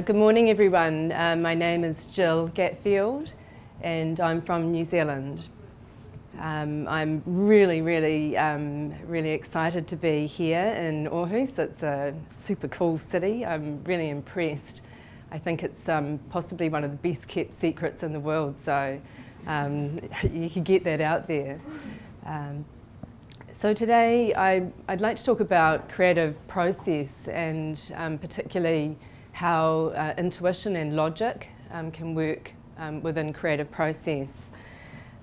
Good morning, everyone. My name is Gill Gatfield, and I'm from New Zealand. I'm really excited to be here in Aarhus. It's a super cool city. I'm really impressed. I think it's possibly one of the best kept secrets in the world, so you can get that out there. So today I'd like to talk about creative process and particularly how intuition and logic can work within creative process.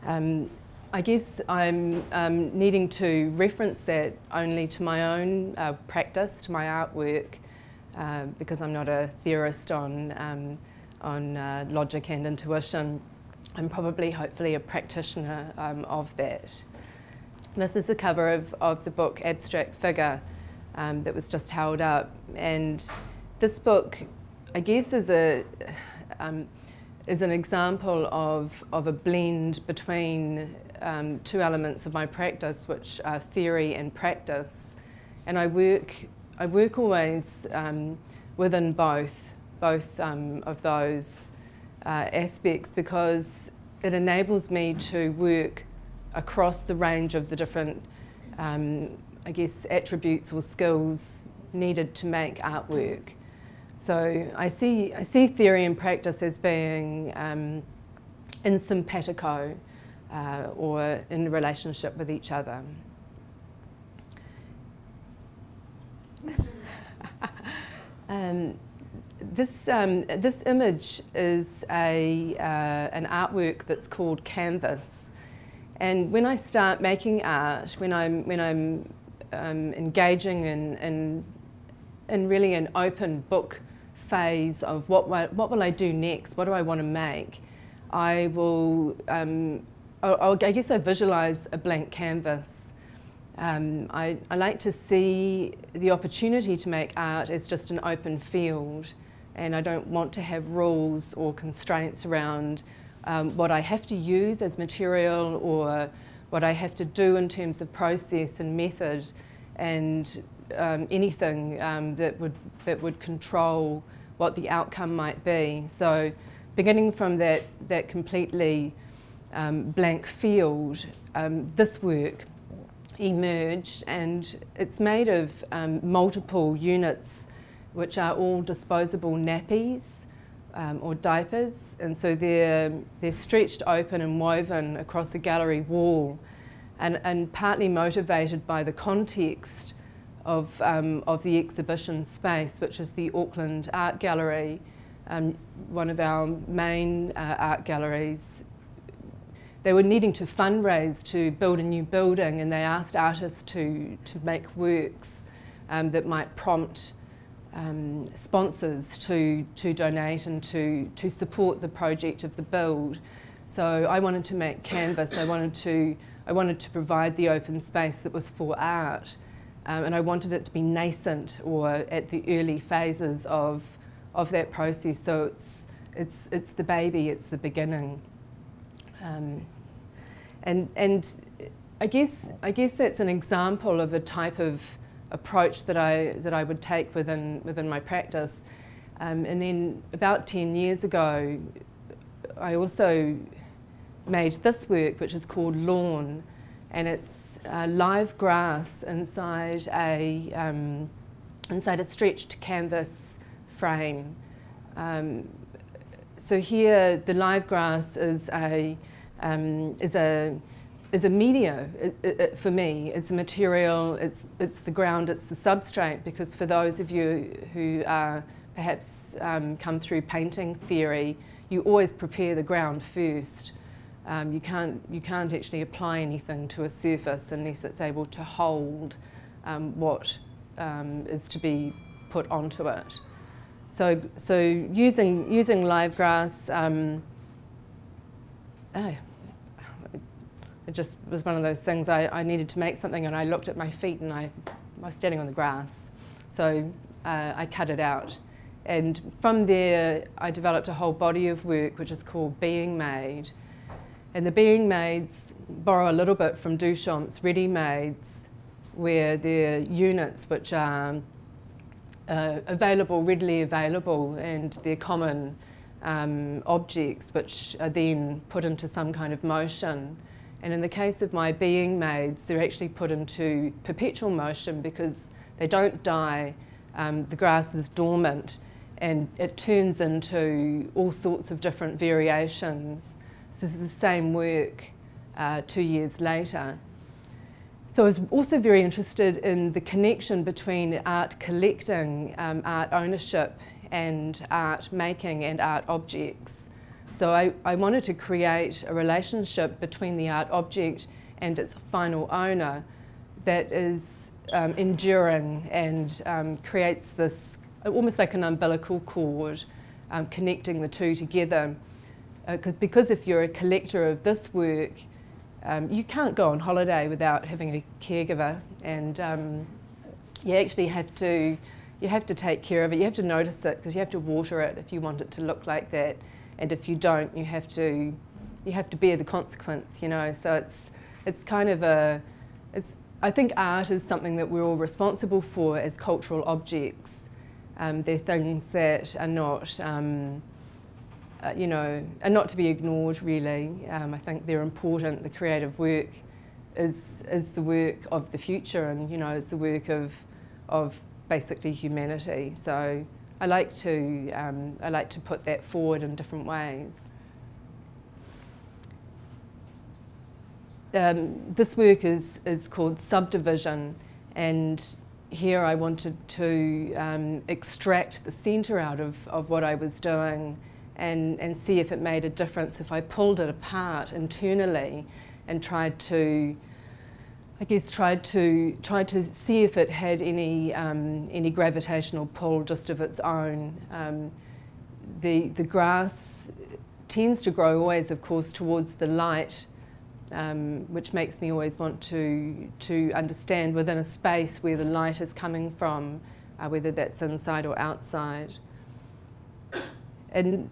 I guess I'm needing to reference that only to my own practice, to my artwork, because I'm not a theorist on logic and intuition. I'm probably, hopefully, a practitioner of that. This is the cover of the book Abstract Figure that was just held up, and this book, I guess, is an example of a blend between two elements of my practice, which are theory and practice. And I work always within both of those aspects, because it enables me to work across the range of the different, I guess, attributes or skills needed to make artwork. So I see theory and practice as being in simpatico or in relationship with each other. This image is an artwork that's called Canvas, and when I start making art, when I'm engaging in really an open book phase of what will I do next, what do I want to make, I guess I visualize a blank canvas. I like to see the opportunity to make art as just an open field, and I don't want to have rules or constraints around what I have to use as material or what I have to do in terms of process and method, and anything that would control what the outcome might be. So beginning from that completely blank field, this work emerged, and it's made of multiple units which are all disposable nappies or diapers, and so they're stretched open and woven across a gallery wall, and partly motivated by the context of the exhibition space, which is the Auckland Art Gallery, one of our main art galleries. They were needing to fundraise to build a new building, and they asked artists to make works that might prompt sponsors to donate and to support the project of the build. So I wanted to make canvas. I wanted to provide the open space that was for art, and I wanted it to be nascent or at the early phases of that process. So it's the baby, it's the beginning. And I guess that's an example of a type of approach that I would take within my practice. And then about 10 years ago, I also made this work, which is called Lawn, and it's live grass inside a stretched canvas frame. So here, the live grass is a media for me. It's a material. It's the ground. It's the substrate. Because for those of you who are perhaps come through painting theory, you always prepare the ground first. You can't actually apply anything to a surface unless it's able to hold what is to be put onto it. So using live grass, it just was one of those things. I needed to make something, and I looked at my feet, and I was standing on the grass. So I cut it out. And from there, I developed a whole body of work, which is called Being Made. And the Being Mades borrow a little bit from Duchamp's ready-mades, where they're units which are readily available, and they're common objects which are then put into some kind of motion. And in the case of my Being Mades, they're actually put into perpetual motion because they don't die. The grass is dormant, and it turns into all sorts of different variations. So this is the same work 2 years later. So I was also very interested in the connection between art collecting, art ownership, and art making and art objects. So I wanted to create a relationship between the art object and its final owner that is enduring and creates this almost like an umbilical cord connecting the two together. Because if you're a collector of this work, you can't go on holiday without having a caregiver, and you actually have to take care of it. You have to notice it because you have to water it if you want it to look like that, and if you don't, you have to bear the consequence. You know, so it's kind of I think art is something that we're all responsible for as cultural objects. They're things that are not. You know, are not to be ignored, really. I think they're important. The creative work is the work of the future, and, you know, is the work of basically humanity. So I like to put that forward in different ways. This work is called Subdivision, and here I wanted to extract the centre out of what I was doing, and see if it made a difference if I pulled it apart internally and tried to see if it had any gravitational pull just of its own. The grass tends to grow always, of course, towards the light, which makes me always want to understand within a space where the light is coming from, whether that's inside or outside. And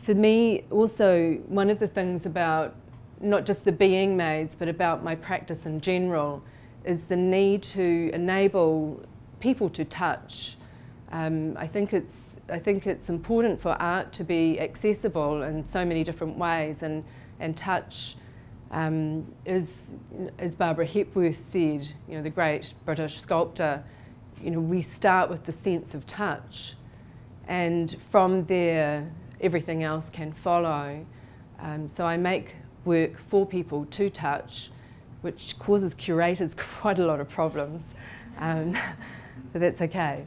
for me also, one of the things about not just the Being Mades but about my practice in general is the need to enable people to touch. I think it's important for art to be accessible in so many different ways, and touch, as Barbara Hepworth said, you know, the great British sculptor, you know, we start with the sense of touch. And from there, everything else can follow. So I make work for people to touch, which causes curators quite a lot of problems, but that's okay.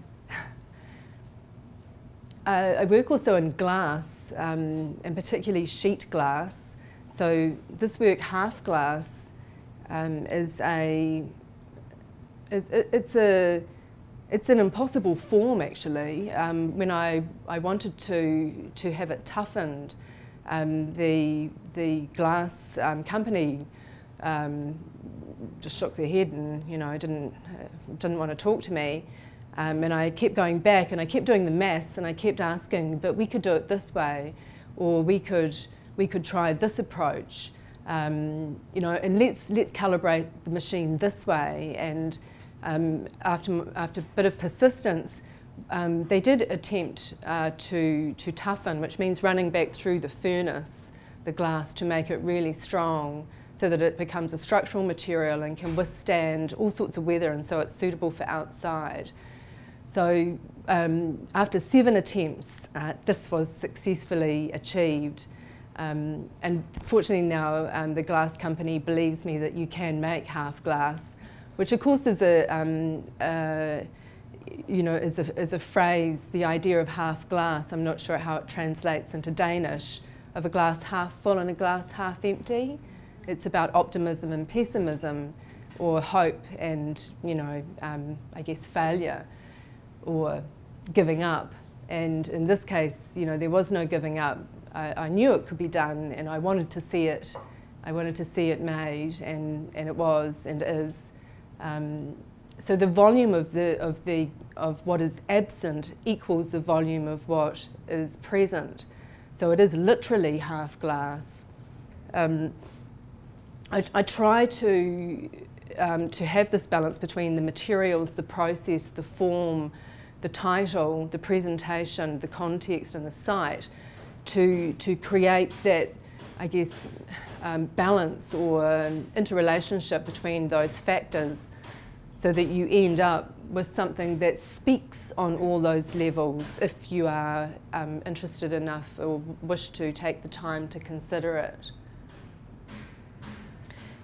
I work also in glass, and particularly sheet glass. So this work, Half Glass, it's an impossible form, actually. When I wanted to have it toughened, the glass company just shook their head and, you know, didn't want to talk to me. And I kept going back, and I kept doing the maths, and I kept asking, but we could do it this way, or we could try this approach, you know, and let's calibrate the machine this way. And after a bit of persistence, they did attempt to toughen, which means running back through the furnace, the glass, to make it really strong so that it becomes a structural material and can withstand all sorts of weather, and so it's suitable for outside. So after 7 attempts, this was successfully achieved. And fortunately now the glass company believes me that you can make half glass, which of course is you know, is a phrase, the idea of half glass. I'm not sure how it translates into Danish, of a glass half full and a glass half empty. It's about optimism and pessimism. or hope and, you know, I guess failure or giving up. And in this case, you know, there was no giving up. I knew it could be done, and I wanted to see it. I wanted to see it made, and it was and is. So the volume of what is absent equals the volume of what is present. So it is literally half glass. I try to have this balance between the materials, the process, the form, the title, the presentation, the context, and the site, to create that, I guess, balance or interrelationship between those factors, so that you end up with something that speaks on all those levels if you are interested enough or wish to take the time to consider it.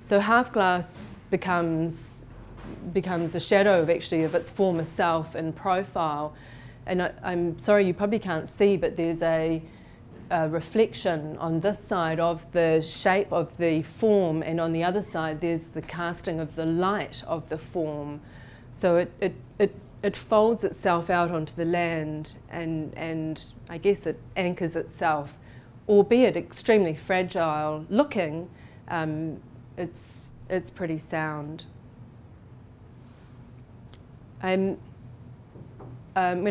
So half glass becomes a shadow of its former self and profile. And I'm sorry, you probably can't see, but there's a reflection on this side of the shape of the form, and on the other side there's the casting of the light of the form. So it folds itself out onto the land, and I guess it anchors itself, albeit extremely fragile looking. It's pretty sound. When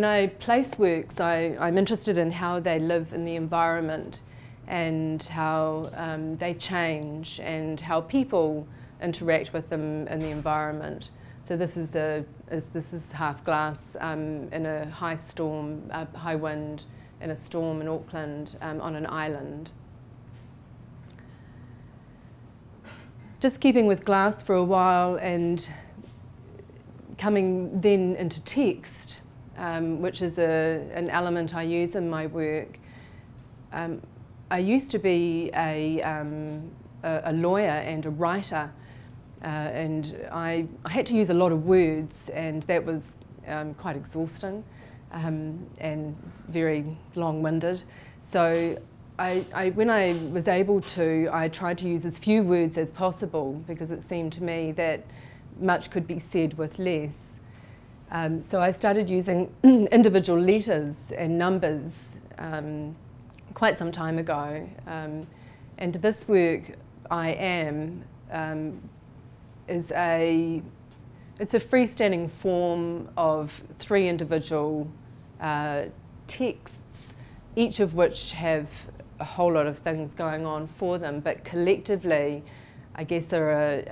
I place works, I'm interested in how they live in the environment, and how they change, and how people interact with them in the environment. So this is half glass in a high storm, high wind, in a storm in Auckland on an island. Just keeping with glass for a while and coming then into text, which is an element I use in my work. I used to be a lawyer and a writer, and I had to use a lot of words, and that was quite exhausting and very long-winded. So when I was able to, I tried to use as few words as possible, because it seemed to me that much could be said with less. So I started using individual letters and numbers quite some time ago. And this work, I Am, it's a freestanding form of 3 individual texts, each of which have a whole lot of things going on for them, but collectively, I guess, are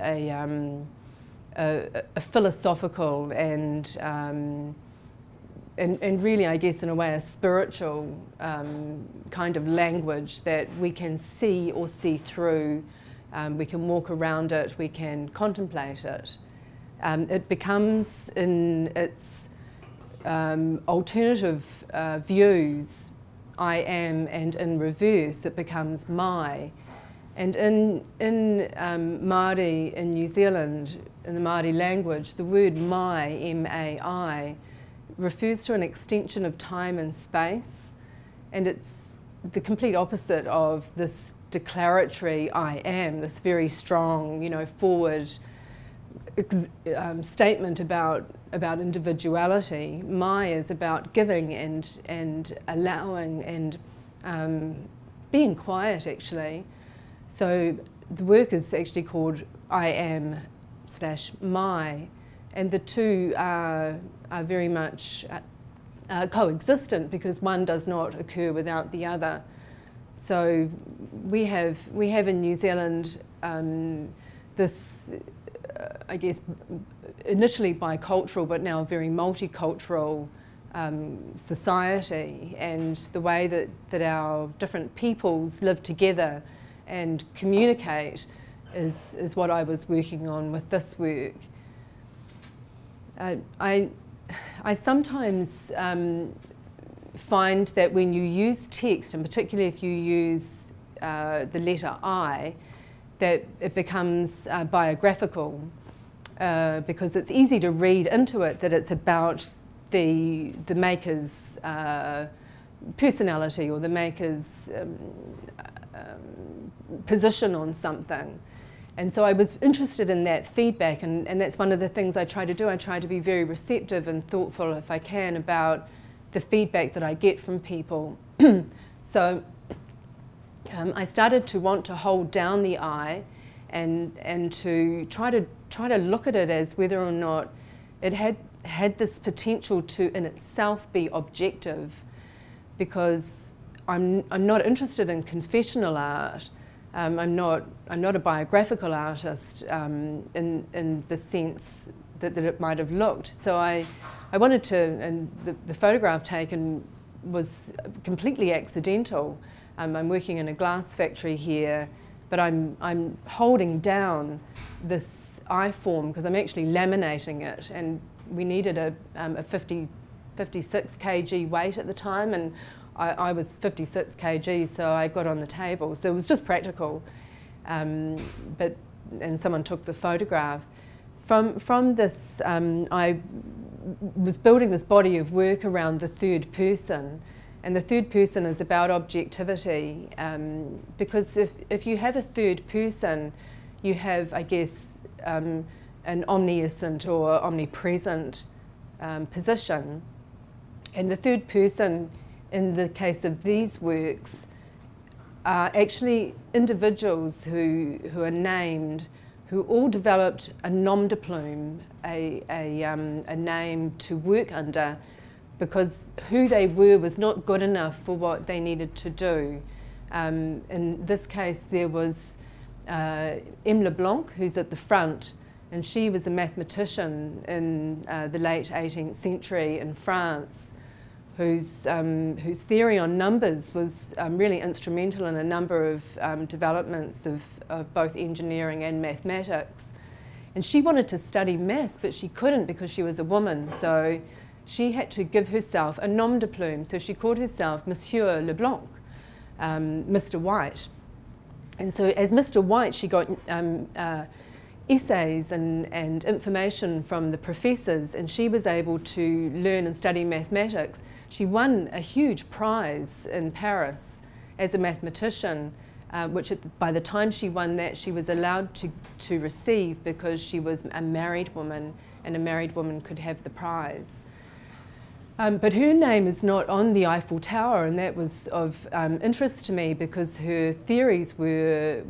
a philosophical and really, I guess, in a way, a spiritual kind of language that we can see or see through. We can walk around it, we can contemplate it. It becomes, in its alternative views, I am, and in reverse it becomes my. And in Māori in New Zealand, in the Māori language, the word mai, M-A-I, refers to an extension of time and space, and it's the complete opposite of this declaratory I am, this very strong, you know, forward statement about individuality. Mai is about giving and allowing and being quiet, actually. So the work is actually called I Am / my, and the two are very much coexistent, because one does not occur without the other. So we have in New Zealand this, I guess, initially bicultural but now very multicultural society, and the way that our different peoples live together and communicate is what I was working on with this work. I sometimes find that when you use text, and particularly if you use the letter I, that it becomes biographical, because it's easy to read into it that it's about the maker's personality or the maker's position on something. And so I was interested in that feedback, and that's one of the things I try to do. I try to be very receptive and thoughtful, if I can, about the feedback that I get from people. So I started to want to hold down the eye and to try to look at it as whether or not it had this potential to in itself be objective, because I'm not interested in confessional art. I'm not a biographical artist in the sense that it might have looked. So I wanted to, and the photograph taken was completely accidental. I'm working in a glass factory here, but I'm holding down this eye form because I'm actually laminating it, and we needed a 56 kg weight at the time, and I was 56 kg, so I got on the table. So it was just practical, and someone took the photograph. From this, I was building this body of work around the third person, and the third person is about objectivity, because if you have a third person, you have, I guess, an omniscient or omnipresent position, and the third person, in the case of these works, are actually individuals who are named, who all developed a nom de plume, a name to work under, because who they were was not good enough for what they needed to do. In this case, there was M. Leblanc, who's at the front, and she was a mathematician in the late 18th century in France, whose theory on numbers was really instrumental in a number of developments of both engineering and mathematics. And she wanted to study maths, but she couldn't because she was a woman, so she had to give herself a nom de plume. So she called herself Monsieur Leblanc, Mr. White. And so as Mr. White, she got essays and information from the professors, and she was able to learn and study mathematics. She won a huge prize in Paris as a mathematician, which by the time she won that, she was allowed to receive because she was a married woman, and a married woman could have the prize. But her name is not on the Eiffel Tower, and that was of interest to me because her theories were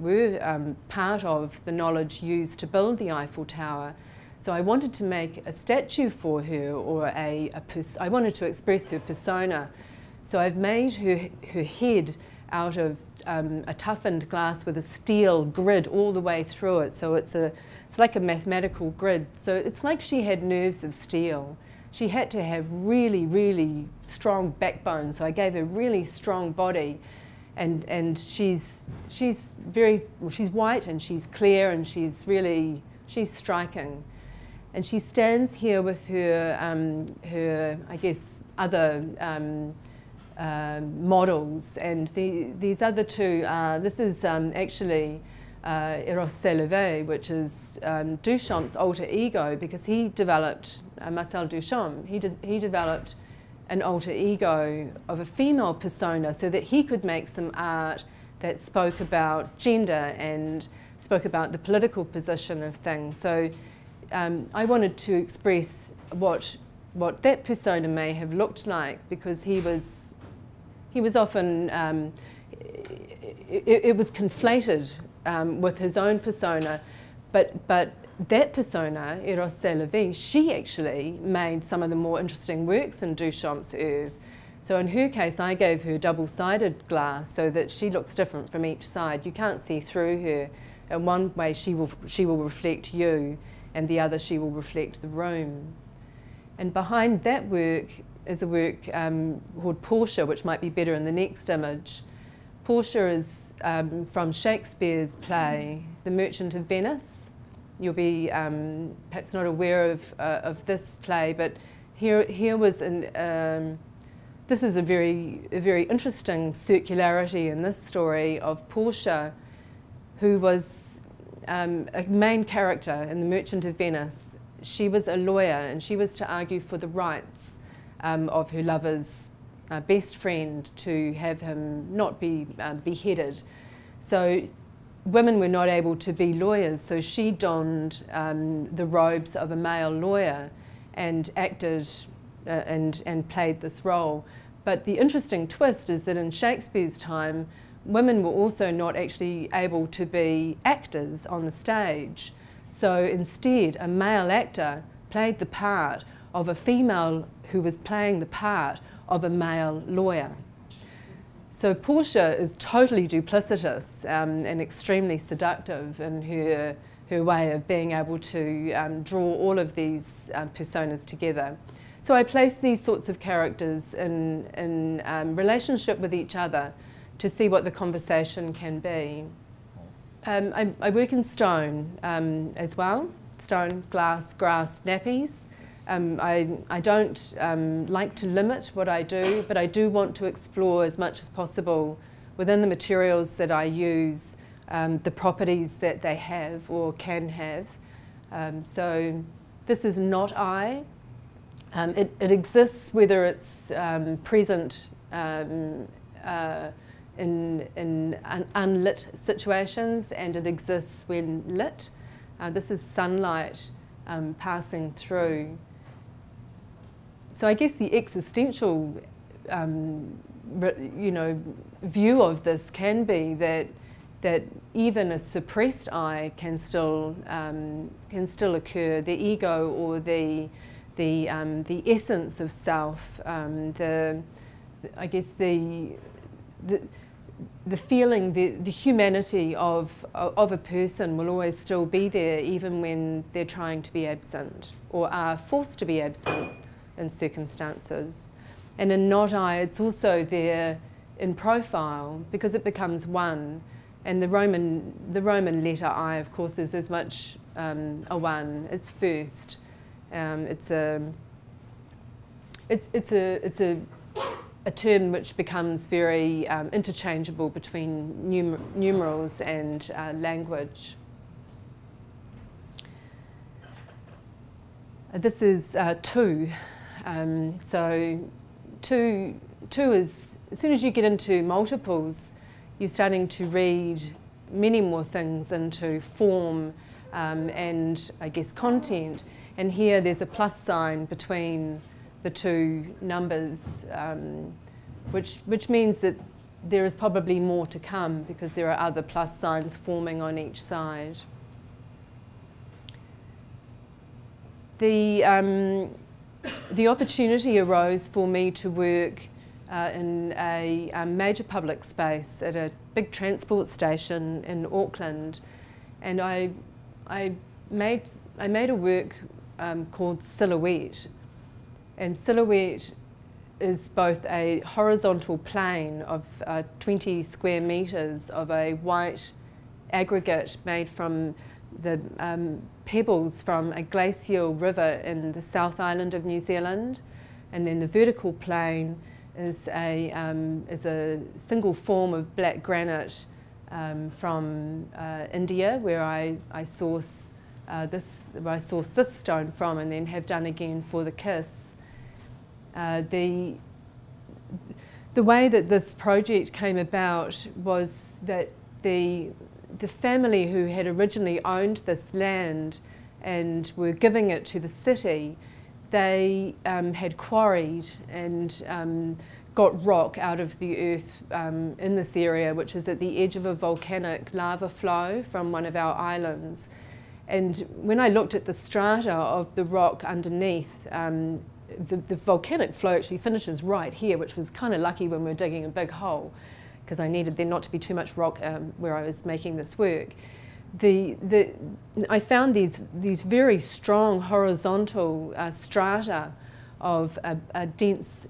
part of the knowledge used to build the Eiffel Tower. So I wanted to make a statue for her, or I wanted to express her persona. So I've made her head out of a toughened glass with a steel grid all the way through it. So it's like a mathematical grid. So it's like she had nerves of steel. She had to have really, really strong backbone. So I gave her really strong body, and she's white and she's clear and she's striking. And she stands here with her I guess, other models, and these other two are, this is actually Eros Salvé, which is Duchamp's alter ego, because he developed, Marcel Duchamp, he developed an alter ego of a female persona so that he could make some art that spoke about gender and spoke about the political position of things. So I wanted to express what that persona may have looked like, because he was often, it was conflated with his own persona, but that persona, Eros Salvé, she actually made some of the more interesting works in Duchamp's oeuvre. So in her case, I gave her double-sided glass so that she looks different from each side. You can't see through her. In one way, she will reflect you, and the other, she will reflect the room. And behind that work is a work called Portia, which might be better in the next image. Portia is from Shakespeare's play, The Merchant of Venice. You'll be perhaps not aware of this play, but here was this is a very interesting circularity in this story of Portia, who was a main character in The Merchant of Venice. She was a lawyer, and she was to argue for the rights of her lover's best friend to have him not be beheaded. So women were not able to be lawyers, so she donned the robes of a male lawyer and acted and played this role. But the interesting twist is that in Shakespeare's time, women were also not actually able to be actors on the stage. So instead, a male actor played the part of a female who was playing the part of a male lawyer. So Portia is totally duplicitous and extremely seductive in her way of being able to draw all of these personas together. So I place these sorts of characters in relationship with each other to see what the conversation can be. I work in stone as well, stone, glass, grass, nappies. I don't like to limit what I do, but I do want to explore as much as possible within the materials that I use, the properties that they have or can have. So this is not I. It exists whether it's present in unlit situations, and it exists when lit. This is sunlight passing through. So I guess the existential, view of this can be that even a suppressed I can still occur. The ego, or the essence of self, I guess the feeling, the humanity of a person will always still be there, even when they're trying to be absent or are forced to be absent in circumstances. And in not I, it's also there in profile, because it becomes one. And the Roman letter I, of course, is as much a one. It's first. It's a term which becomes very interchangeable between numerals and language. This is two. So two is, as soon as you get into multiples, you're starting to read many more things into form and, I guess, content. And here there's a plus sign between the two numbers, which means that there is probably more to come, because there are other plus signs forming on each side. The opportunity arose for me to work in a major public space at a big transport station in Auckland, and I made a work called Silhouette. And Silhouette is both a horizontal plane of 20 square metres of a white aggregate made from the pebbles from a glacial river in the South Island of New Zealand, and then the vertical plane is a single form of black granite from India, where I source this stone from, and then have done again for the Kiss. The way that this project came about was that the family who had originally owned this land and were giving it to the city, they had quarried and got rock out of the earth in this area, which is at the edge of a volcanic lava flow from one of our islands. And when I looked at the strata of the rock underneath, the volcanic flow actually finishes right here, which was kind of lucky when we were digging a big hole, because I needed there not to be too much rock where I was making this work. I found these very strong horizontal strata of a dense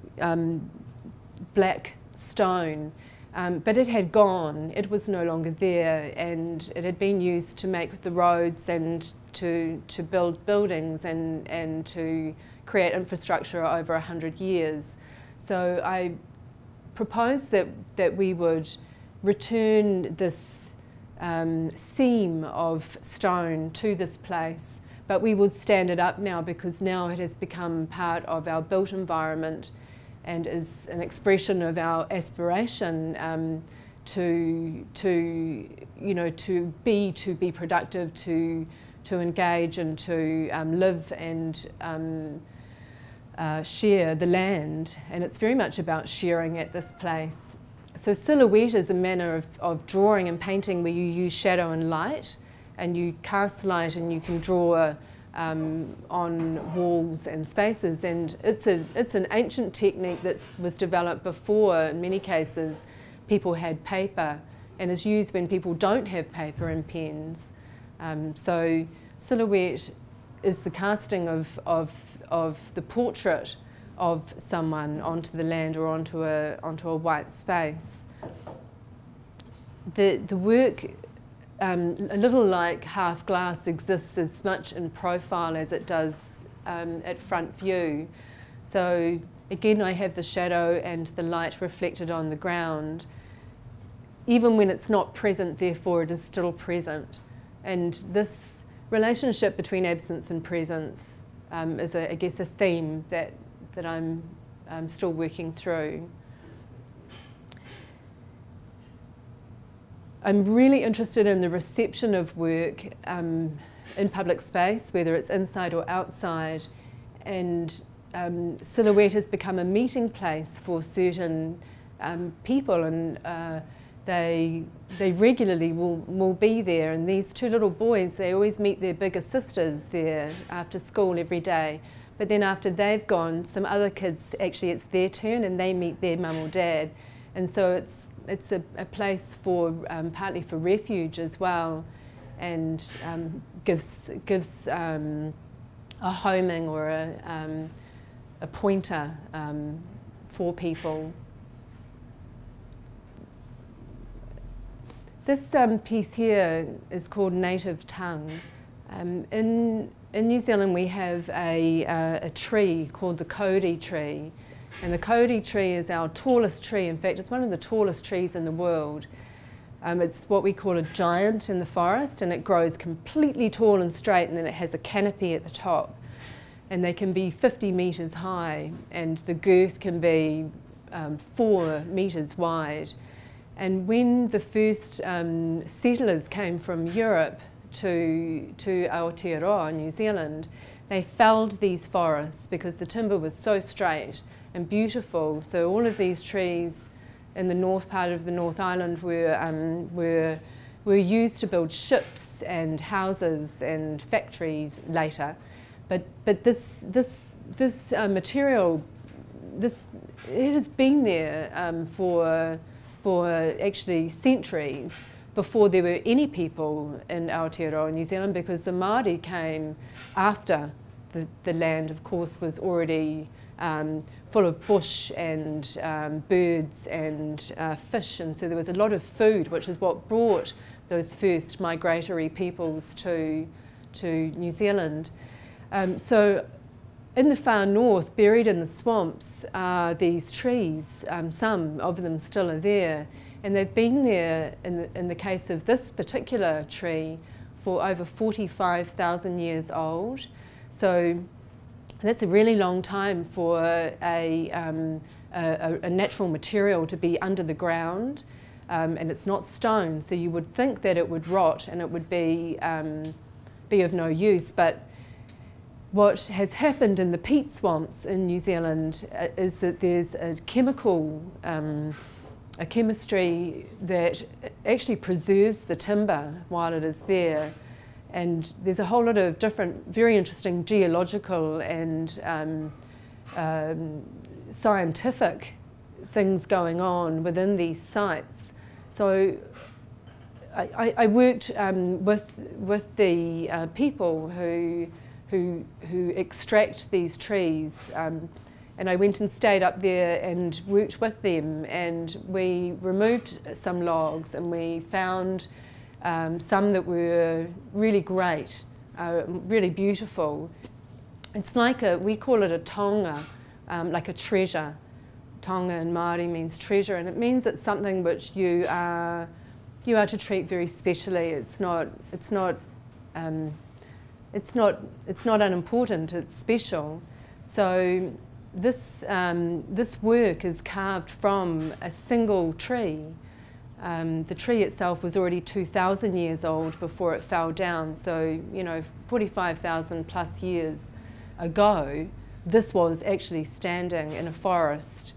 black stone, but it had gone. It was no longer there, and it had been used to make the roads and to build buildings and to create infrastructure over 100 years. So I proposed that we would return this seam of stone to this place, but we would stand it up now, because now it has become part of our built environment and is an expression of our aspiration you know, to be productive, to engage and to live and share the land. And it's very much about sharing at this place. So silhouette is a manner of drawing and painting where you use shadow and light, and you cast light and you can draw on walls and spaces. And it's an ancient technique that was developed before, in many cases, people had paper, and is used when people don't have paper and pens. So silhouette is the casting of the portrait of someone onto the land or onto a white space. The work, a little like half glass, exists as much in profile as it does at front view. So again, I have the shadow and the light reflected on the ground. Even when it's not present, therefore it is still present. And this relationship between absence and presence is, I guess, a theme that I'm still working through. I'm really interested in the reception of work in public space, whether it's inside or outside, and silhouette has become a meeting place for certain people, and they regularly will be there. And these two little boys, they always meet their bigger sisters there after school every day. But then after they've gone, some other kids, actually it's their turn and they meet their mum or dad. And so it's a place for, partly for refuge as well, and gives a homing or a pointer for people. This piece here is called Native Tongue. In New Zealand we have a tree called the Kauri tree, and the Kauri tree is our tallest tree. In fact, it's one of the tallest trees in the world. It's what we call a giant in the forest, and it grows completely tall and straight, and then it has a canopy at the top. And they can be 50 metres high, and the girth can be 4 metres wide. And when the first settlers came from Europe to Aotearoa, New Zealand, they felled these forests because the timber was so straight and beautiful. So all of these trees in the north part of the North Island were used to build ships and houses and factories later. But this material, it has been there for actually centuries before there were any people in Aotearoa, New Zealand, because the Māori came after the land, of course, was already full of bush and birds and fish, and so there was a lot of food, which is what brought those first migratory peoples to New Zealand. So in the far north, buried in the swamps, are these trees. Some of them still are there, and they've been there, in the case of this particular tree, for over 45,000 years old. So that's a really long time for a natural material to be under the ground, and it's not stone, so you would think that it would rot and it would be of no use. But what has happened in the peat swamps in New Zealand is that there's a chemistry that actually preserves the timber while it is there. And there's a whole lot of different, very interesting geological and scientific things going on within these sites. So I worked with the people who extract these trees, and I went and stayed up there and worked with them, and we removed some logs and we found some that were really great, really beautiful. It's like we call it a tonga, like a treasure. Tonga in Māori means treasure, and it means it's something which you are to treat very specially. It's not unimportant. It's special. So this work is carved from a single tree. The tree itself was already 2,000 years old before it fell down, so 45,000 plus years ago this was actually standing in a forest.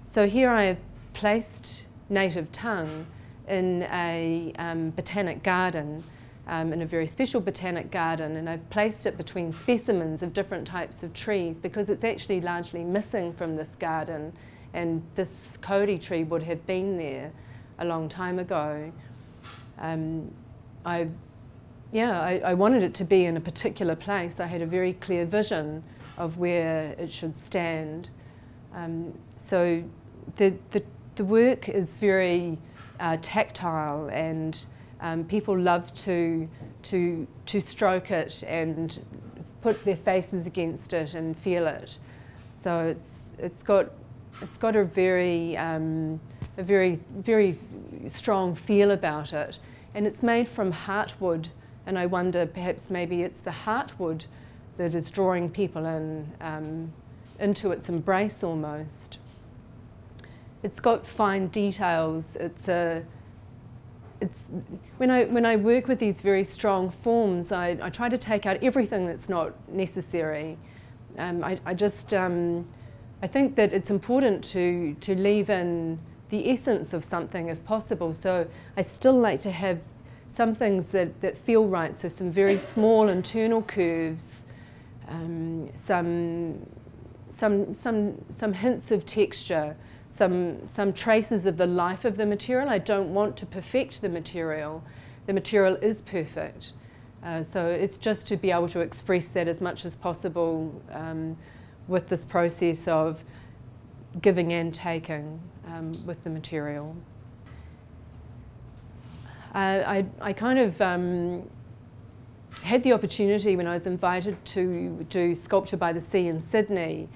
So here I have placed native tongue in a botanic garden, in a very special botanic garden, and I've placed it between specimens of different types of trees because it's actually largely missing from this garden, and this Kauri tree would have been there a long time ago. I wanted it to be in a particular place. I had a very clear vision of where it should stand. So the work is very tactile, and people love to stroke it and put their faces against it and feel it. So it's got a very strong feel about it, and it's made from heartwood. And I wonder, perhaps maybe it's the heartwood that is drawing people in, into its embrace almost. It's got fine details. When I work with these very strong forms, I try to take out everything that's not necessary. I think that it's important to leave in the essence of something if possible. So I still like to have some things that feel right. So some very small internal curves, some hints of texture, some traces of the life of the material. I don't want to perfect the material. The material is perfect. So it's just to be able to express that as much as possible with this process of giving and taking with the material. I kind of had the opportunity when I was invited to do Sculpture by the Sea in Sydney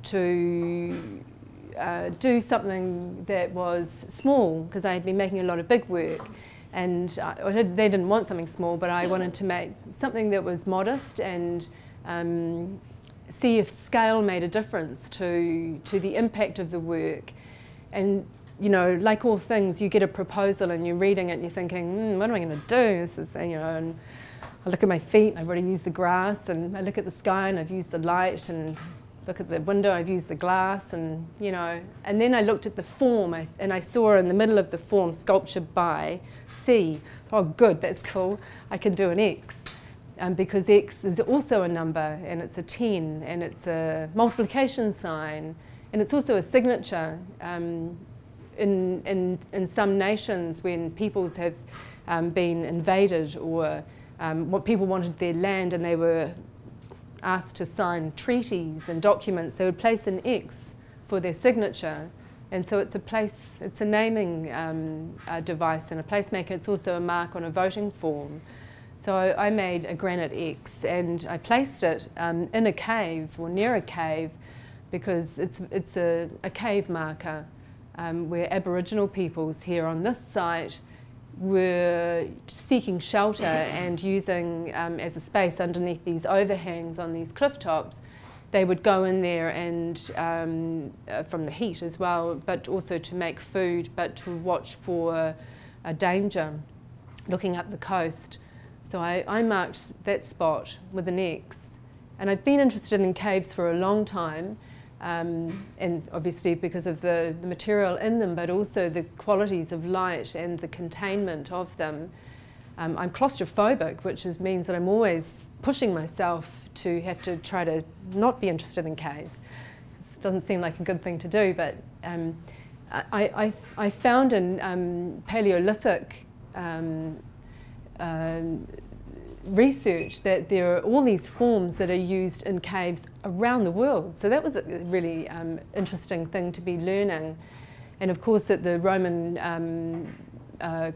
to do something that was small, because I had been making a lot of big work, and they didn't want something small, but I wanted to make something that was modest and see if scale made a difference to the impact of the work. And like all things, you get a proposal and you're reading it and you're thinking, what am I going to do? This is, and I look at my feet, I've already used the grass, and I look at the sky and I've used the light, and look at the window, I've used the glass, and and then I looked at the form, and I saw in the middle of the form, Sculpture by Sea. Oh good, that's cool, I can do an X. Because X is also a number, and it's a 10, and it's a multiplication sign, and it's also a signature. In some nations, when peoples have been invaded, or what people wanted their land and they were asked to sign treaties and documents, they would place an X for their signature. And so it's a naming device and a placemaker. It's also a mark on a voting form. So I made a granite X, and I placed it in a cave, or near a cave, because it's a cave marker where Aboriginal peoples here on this site were seeking shelter and using as a space underneath these overhangs on these cliff tops. They would go in there and from the heat as well, but also to make food, but to watch for a danger looking up the coast. So I marked that spot with an X, and I've been interested in caves for a long time, and obviously because of the material in them, but also the qualities of light and the containment of them. I'm claustrophobic, which means that I'm always pushing myself to have to try to not be interested in caves. It doesn't seem like a good thing to do, but I found in Paleolithic research that there are all these forms that are used in caves around the world. So that was a really interesting thing to be learning. And of course at the Roman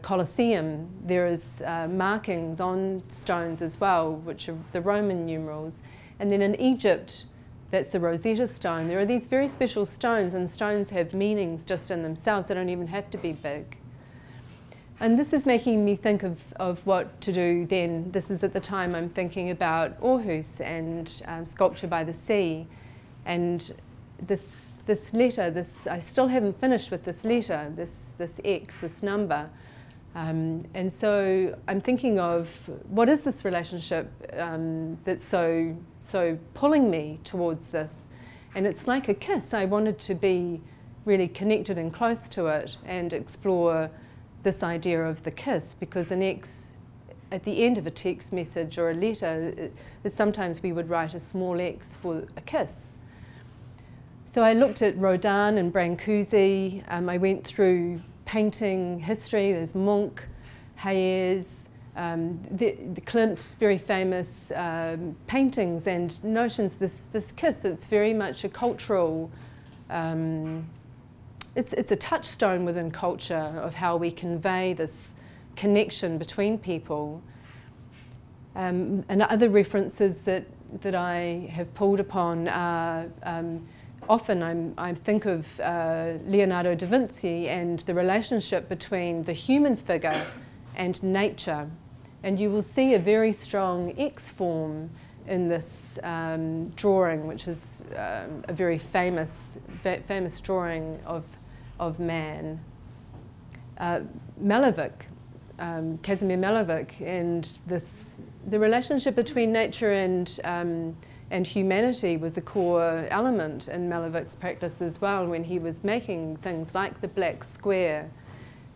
Colosseum there is markings on stones as well, which are the Roman numerals. And then in Egypt, that's the Rosetta Stone. There are these very special stones, and stones have meanings just in themselves. They don't even have to be big. And this is making me think of what to do then. This is at the time I'm thinking about Aarhus and Sculpture by the Sea. And this this letter, I still haven't finished with this letter, this X, this number. And so I'm thinking of, what is this relationship that's so pulling me towards this? And it's like a kiss. I wanted to be really connected and close to it and explore this idea of the kiss, because an X at the end of a text message or a letter, sometimes we would write a small X for a kiss. So I looked at Rodin and Brancusi. I went through painting history. There's Munch, Hayez, the Klimt, very famous paintings and notions. This kiss, it's very much a cultural, it's a touchstone within culture of how we convey this connection between people. And other references that I have pulled upon are, often I think of Leonardo da Vinci and the relationship between the human figure and nature. And you will see a very strong X form in this drawing, which is a very famous drawing of man. Malevich, Casimir Malevich, and the relationship between nature and humanity was a core element in Malevich's practice as well. When he was making things like the black square,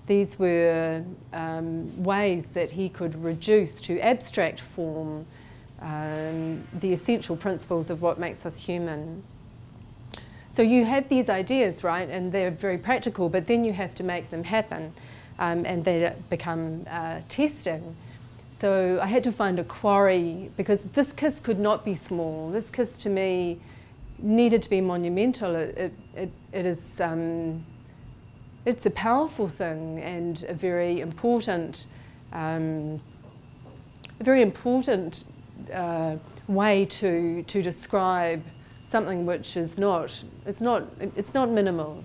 these were ways that he could reduce to abstract form the essential principles of what makes us human. So you have these ideas, right, and they're very practical, but then you have to make them happen, and they become testing. So I had to find a quarry, because this kiss could not be small. This kiss to me needed to be monumental. It is, it's a powerful thing and a very important way to describe something which is not minimal.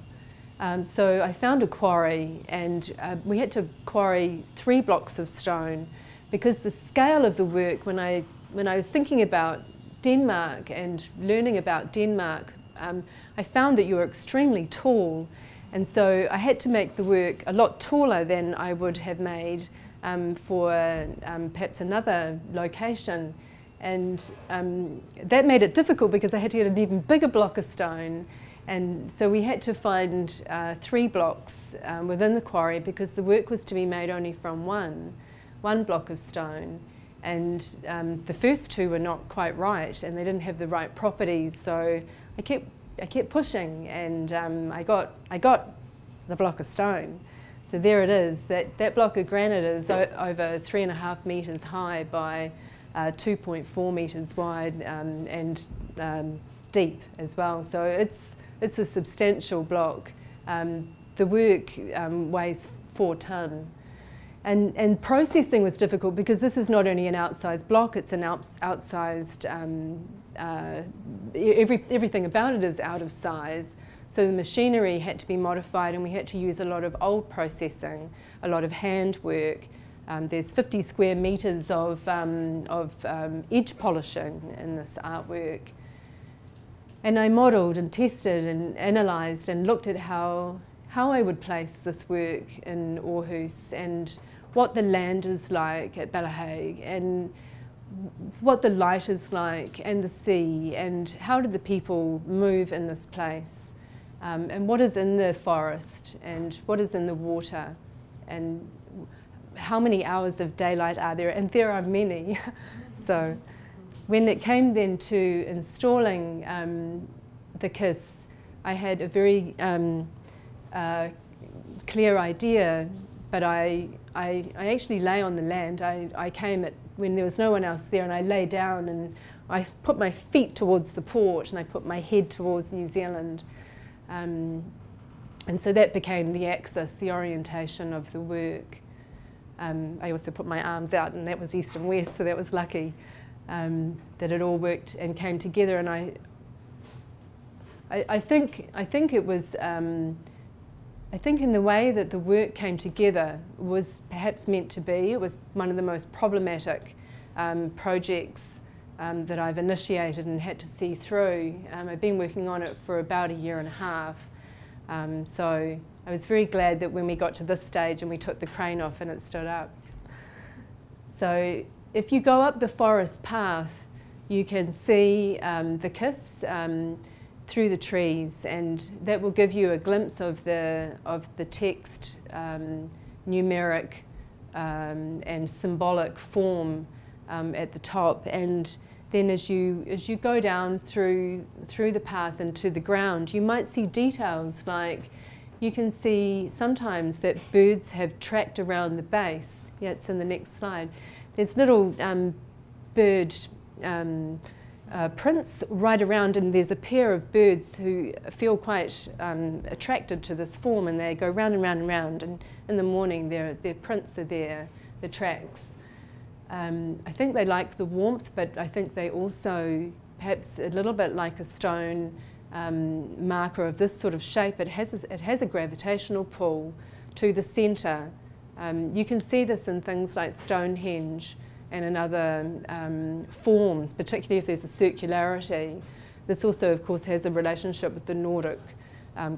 So I found a quarry, and we had to quarry 3 blocks of stone, because the scale of the work, when I was thinking about Denmark and learning about Denmark, I found that you were extremely tall, and so I had to make the work a lot taller than I would have made for perhaps another location. And that made it difficult, because I had to get an even bigger block of stone. And so we had to find 3 blocks within the quarry, because the work was to be made only from one block of stone. And the first 2 were not quite right, and they didn't have the right properties. So I kept pushing, and I got the block of stone. So there it is. That block of granite is over 3.5 meters high by 2.4 meters wide and deep as well. So it's a substantial block. The work weighs 4 tons. And processing was difficult, because this is not only an outsized block, it's an outsized, everything about it is out of size. So the machinery had to be modified, and we had to use a lot of old processing, a lot of hand work. There's 50 square meters of edge polishing in this artwork. And I modelled and tested and analysed and looked at how I would place this work in Aarhus, and what the land is like at Bellahage, and what the light is like, and the sea, and how do the people move in this place, and what is in the forest, and what is in the water, and how many hours of daylight are there, and there are many. So when it came then to installing the kiss, I had a very clear idea, but I actually lay on the land. I came when there was no one else there, and I lay down, and I put my feet towards the port, and I put my head towards New Zealand. And so that became the axis, the orientation of the work. I also put my arms out, and that was east and west, so that was lucky that it all worked and came together. And I think it was, I think in the way that the work came together was perhaps meant to be. It was one of the most problematic projects that I've initiated and had to see through. I've been working on it for about 1.5 years. So I was very glad that when we got to this stage and we took the crane off and it stood up. So if you go up the forest path, you can see the kiss through the trees, and that will give you a glimpse of the text, numeric and symbolic form at the top. And then as you go down through the path into the ground, you might see details like you can see sometimes that birds have tracked around the base. Yeah, it's in the next slide. There's little bird prints right around, and there's a pair of birds who feel quite attracted to this form, and they go round and round and round, and in the morning their prints are there, the tracks. I think they like the warmth, but I think they also, perhaps a little bit like a stone marker of this sort of shape, it has a gravitational pull to the centre. You can see this in things like Stonehenge and in other forms, particularly if there's a circularity. This also, of course, has a relationship with the Nordic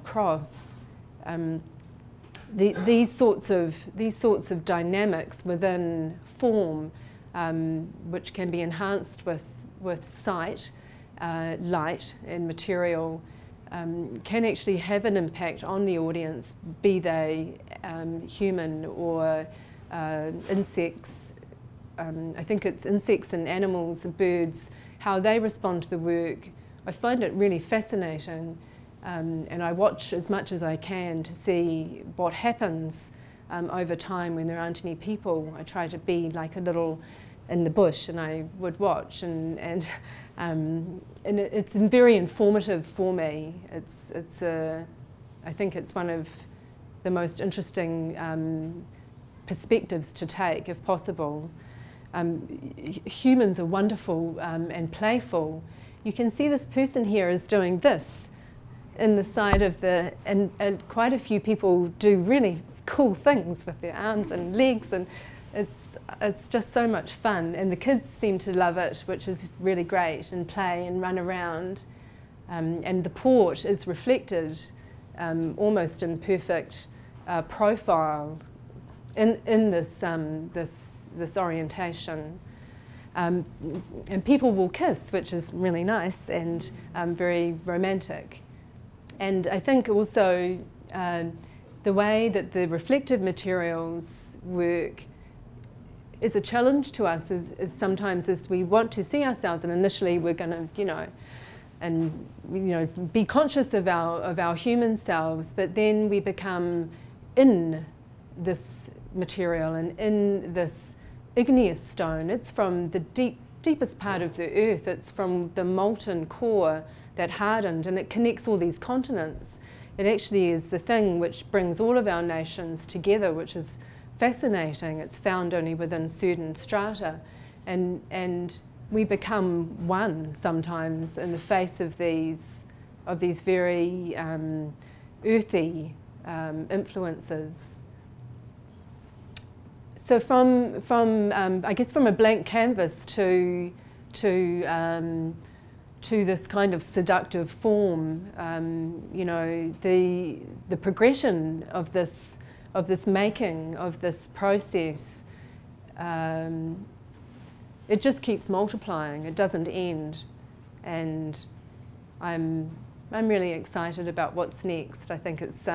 cross. These sorts of dynamics within form, which can be enhanced with sight, light and material, can actually have an impact on the audience, be they human or insects. I think it's insects and animals, birds, how they respond to the work. I find it really fascinating, and I watch as much as I can to see what happens over time when there aren't any people. I try to be like a little in the bush, and I would watch, and it's very informative for me. I think it's one of the most interesting perspectives to take, if possible. Humans are wonderful and playful. You can see this person here is doing this in the side of the, and quite a few people do really cool things with their arms and legs, and it's just so much fun, and the kids seem to love it, which is really great, and play and run around, and the port is reflected almost in perfect profile in this orientation. And people will kiss, which is really nice and very romantic. And I think also the way that the reflective materials work is a challenge to us, is sometimes as we want to see ourselves, and initially we're going to, be conscious of our human selves, but then we become in this material and in this igneous stone. It's from the deepest part of the earth. It's from the molten core that hardened, and it connects all these continents. It actually is the thing which brings all of our nations together, which is fascinating. It's found only within certain strata, and we become one sometimes in the face of these very earthy influences. So from I guess from a blank canvas to this kind of seductive form, the progression of this making, of this process, it just keeps multiplying. It doesn't end, and I'm really excited about what's next. I think it's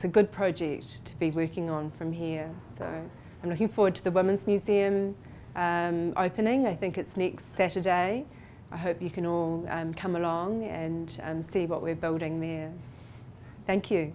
a good project to be working on from here. So I'm looking forward to the Women's Museum opening. I think it's next Saturday. I hope you can all come along and see what we're building there. Thank you.